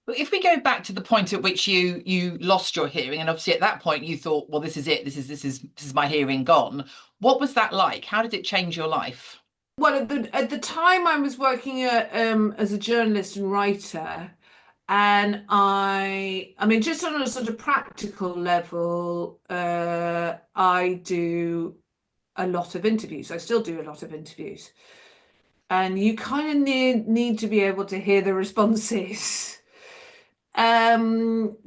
If we go back to the point at which you lost your hearing, and obviously at that point you thought, well, this is it. This is my hearing gone. What was that like? How did it change your life? Well, at the time I was working as a journalist and writer, and I mean, just on a sort of practical level, I do a lot of interviews. I still do a lot of interviews, and you kind of need to be able to hear the responses,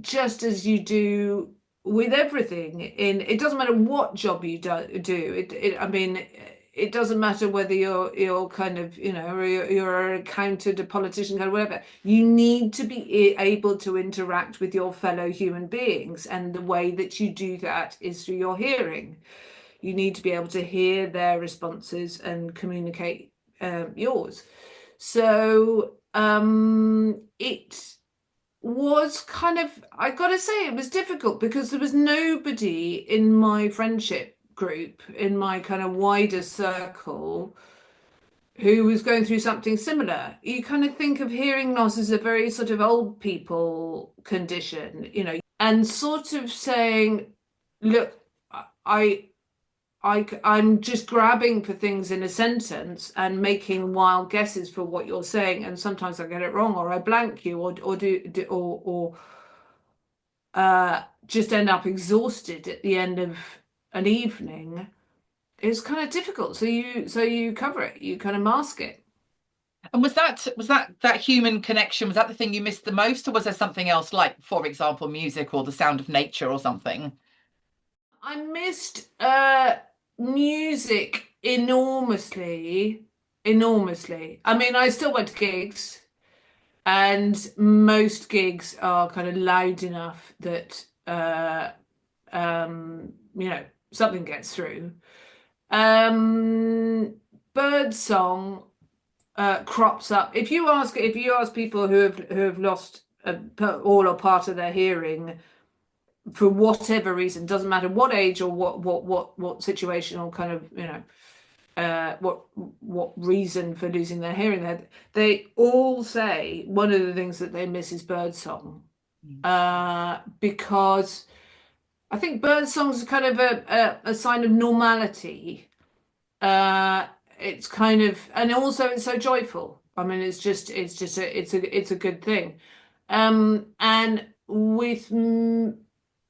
just as you do with everything. It doesn't matter what job you do. I mean, it doesn't matter whether you're kind of, or you're an accountant, a politician, kind of whatever. You need to be able to interact with your fellow human beings, and the way that you do that is through your hearing. You need to be able to hear their responses and communicate yours. So it was kind of, I gotta say, it was difficult because there was nobody in my friendship group, in my kind of wider circle, who was going through something similar. You kind of think of hearing loss as a very sort of old people condition, and sort of saying, look, I I'm just grabbing for things in a sentence and making wild guesses for what you're saying, and sometimes I get it wrong, or I blank you, or just end up exhausted at the end of an evening. It's kind of difficult. So you cover it, you kind of mask it. And was that human connection? Was that the thing you missed the most, or was there something else, like, for example, music or the sound of nature or something? I missed music enormously, enormously. I mean, I still went to gigs, and most gigs are kind of loud enough that something gets through. Um, bird song crops up. If you ask people who have lost all or part of their hearing for whatever reason, doesn't matter what age or what situation, or kind of, what reason for losing their hearing, they all say one of the things that they miss is birdsong, Mm. because I think birdsong's kind of a sign of normality. It's kind of, and also it's so joyful. I mean, it's a good thing. And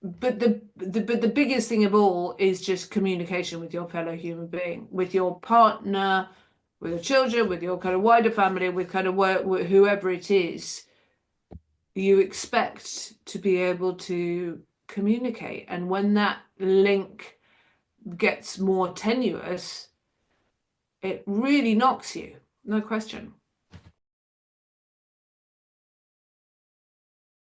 but the biggest thing of all is just communication with your fellow human being, with your partner, with your children, with your kind of wider family, with kind of whoever it is. You expect to be able to communicate, and when that link gets more tenuous, it really knocks you, no question.